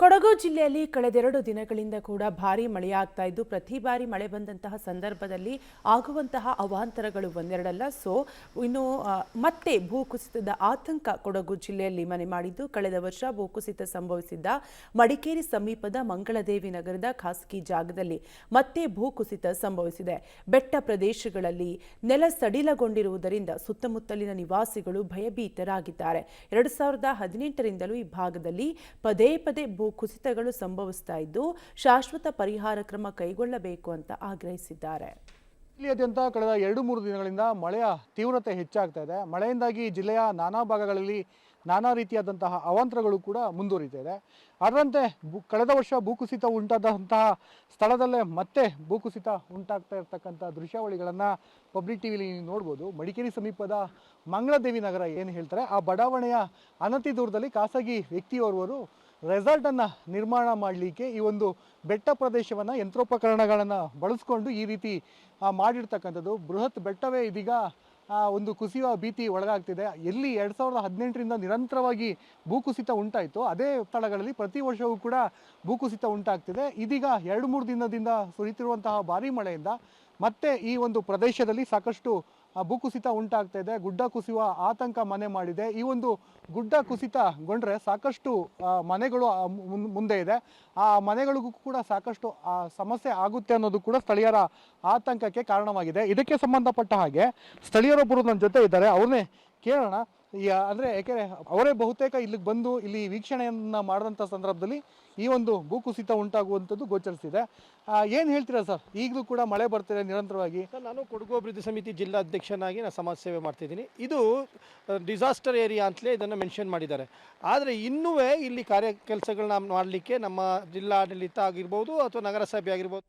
ಕೊಡಗು ಜಿಲ್ಲೆಯಲ್ಲಿ ಕಳೆದೆರಡು ದಿನಗಳಿಂದ ಕೂಡ ಭಾರೀ ಮಳೆಯಾಗ್ತಾ ಇದ್ದು ಪ್ರತಿ ಬಾರಿ ಮಳೆ ಬಂದಂತಹ ಸಂದರ್ಭದಲ್ಲಿ ಆಗುವಂತಹ ಅವಾಂತರಗಳು ಒಂದೆರಡಲ್ಲ. ಇನ್ನು ಮತ್ತೆ ಭೂಕುಸಿತದ ಆತಂಕ ಕೊಡಗು ಜಿಲ್ಲೆಯಲ್ಲಿ ಮನೆ ಮಾಡಿದ್ದು, ಕಳೆದ ವರ್ಷ ಭೂಕುಸಿತ ಸಂಭವಿಸಿದ್ದ ಮಡಿಕೇರಿ ಸಮೀಪದ ಮಂಗಳದೇವಿ ನಗರದ ಖಾಸಗಿ ಜಾಗದಲ್ಲಿ ಮತ್ತೆ ಭೂಕುಸಿತ ಸಂಭವಿಸಿದೆ. ಬೆಟ್ಟ ಪ್ರದೇಶಗಳಲ್ಲಿ ನೆಲ ಸಡಿಲಗೊಂಡಿರುವುದರಿಂದ ಸುತ್ತಮುತ್ತಲಿನ ನಿವಾಸಿಗಳು ಭಯಭೀತರಾಗಿದ್ದಾರೆ. 2018ರಿಂದಲೂ ಈ ಭಾಗದಲ್ಲಿ ಪದೇ ಪದೇ ಭೂಕುಸಿತಗಳು ಸಂಭವಿಸ್ತಾ ಇದ್ದು ಶಾಶ್ವತ ಪರಿಹಾರ ಕ್ರಮ ಕೈಗೊಳ್ಳಬೇಕು ಅಂತ ಆಗ್ರಹಿಸಿದ್ದಾರೆ. ಜಿಲ್ಲೆಯಾದ್ಯಂತ ಕಳೆದ 2-3 ದಿನಗಳಿಂದ ಮಳೆಯ ತೀವ್ರತೆ ಹೆಚ್ಚಾಗ್ತಾ ಇದೆ. ಮಳೆಯಿಂದಾಗಿ ಜಿಲ್ಲೆಯ ನಾನಾ ಭಾಗಗಳಲ್ಲಿ ನಾನಾ ರೀತಿಯಾದಂತಹ ಅವಾಂತರಗಳು ಕೂಡ ಮುಂದುವರಿತಾ ಇದೆ. ಅದರಂತೆ ಕಳೆದ ವರ್ಷ ಭೂಕುಸಿತ ಉಂಟಾದಂತಹ ಸ್ಥಳದಲ್ಲೇ ಮತ್ತೆ ಭೂಕುಸಿತ ಉಂಟಾಗ್ತಾ ಇರತಕ್ಕಂಥ ದೃಶ್ಯಾವಳಿಗಳನ್ನು ಪಬ್ಲಿಕ್ ಟಿವಿಲಿ ನೋಡ್ಬೋದು. ಮಡಿಕೇರಿ ಸಮೀಪದ ಮಂಗಳದೇವಿ ನಗರ ಏನು ಹೇಳ್ತಾರೆ, ಆ ಬಡಾವಣೆಯ ಅನತಿ ದೂರದಲ್ಲಿ ಖಾಸಗಿ ವ್ಯಕ್ತಿಯೋರ್ವರು ರೆಸಾರ್ಟನ್ನು ನಿರ್ಮಾಣ ಮಾಡಲಿಕ್ಕೆ ಈ ಒಂದು ಬೆಟ್ಟ ಪ್ರದೇಶವನ್ನು ಯಂತ್ರೋಪಕರಣಗಳನ್ನು ಬಳಸ್ಕೊಂಡು ಈ ರೀತಿ ಮಾಡಿರ್ತಕ್ಕಂಥದ್ದು. ಬೃಹತ್ ಬೆಟ್ಟವೇ ಇದೀಗ ಒಂದು ಕುಸಿಯುವ ಭೀತಿ ಒಳಗಾಗ್ತಿದೆ. ಎಲ್ಲಿ 2018ರಿಂದ ನಿರಂತರವಾಗಿ ಭೂಕುಸಿತ ಉಂಟಾಯಿತು, ಅದೇ ಸ್ಥಳಗಳಲ್ಲಿ ಪ್ರತಿ ವರ್ಷವೂ ಕೂಡ ಭೂಕುಸಿತ ಉಂಟಾಗ್ತಿದೆ. ಇದೀಗ 2-3 ದಿನದಿಂದ ಸುರಿತಿರುವಂತಹ ಭಾರೀ ಮಳೆಯಿಂದ ಮತ್ತೆ ಈ ಒಂದು ಪ್ರದೇಶದಲ್ಲಿ ಸಾಕಷ್ಟು ಭೂಕುಸಿತ ಉಂಟಾಗ್ತಾ ಇದೆ. ಗುಡ್ಡ ಕುಸಿಯುವ ಆತಂಕ ಮನೆ ಮಾಡಿದೆ. ಈ ಒಂದು ಗುಡ್ಡ ಕುಸಿತಗೊಂಡ್ರೆ ಸಾಕಷ್ಟು ಮನೆಗಳು ಮುಂದೆ ಇದೆ. ಆ ಮನೆಗಳಿಗೂ ಕೂಡ ಸಾಕಷ್ಟು ಸಮಸ್ಯೆ ಆಗುತ್ತೆ ಅನ್ನೋದು ಕೂಡ ಸ್ಥಳೀಯರ ಆತಂಕಕ್ಕೆ ಕಾರಣವಾಗಿದೆ. ಇದಕ್ಕೆ ಸಂಬಂಧಪಟ್ಟ ಹಾಗೆ ಸ್ಥಳೀಯರೊಬ್ಬರು ನನ್ನ ಜೊತೆ ಇದ್ದಾರೆ, ಅವ್ರನ್ನೇ ಕೇಳೋಣ. ಅಂದರೆ ಯಾಕೆಂದರೆ ಅವರೇ ಬಹುತೇಕ ಇಲ್ಲಿಗೆ ಬಂದು ಇಲ್ಲಿ ವೀಕ್ಷಣೆಯನ್ನು ಮಾಡಿದಂಥ ಸಂದರ್ಭದಲ್ಲಿ ಈ ಒಂದು ಭೂಕುಸಿತ ಉಂಟಾಗುವಂಥದ್ದು ಗೋಚರಿಸಿದೆ. ಏನು ಹೇಳ್ತೀರಾ ಸರ್? ಈಗಲೂ ಕೂಡ ಮಳೆ ಬರ್ತಿದೆ ನಿರಂತರವಾಗಿ. ನಾನು ಕೊಡಗು ಅಭಿವೃದ್ಧಿ ಸಮಿತಿ ಜಿಲ್ಲಾಧ್ಯಕ್ಷನಾಗಿ ನಾನು ಸಮಾಜ ಸೇವೆ ಮಾಡ್ತಿದ್ದೀನಿ. ಇದು ಡಿಸಾಸ್ಟರ್ ಏರಿಯಾ ಅಂತಲೇ ಇದನ್ನು ಮೆನ್ಷನ್ ಮಾಡಿದ್ದಾರೆ. ಆದರೆ ಇನ್ನೂ ಇಲ್ಲಿ ಕೆಲಸಗಳನ್ನ ಮಾಡಲಿಕ್ಕೆ ನಮ್ಮ ಜಿಲ್ಲಾಡಳಿತ ಆಗಿರ್ಬೋದು ಅಥವಾ ನಗರಸಭೆ ಆಗಿರ್ಬೋದು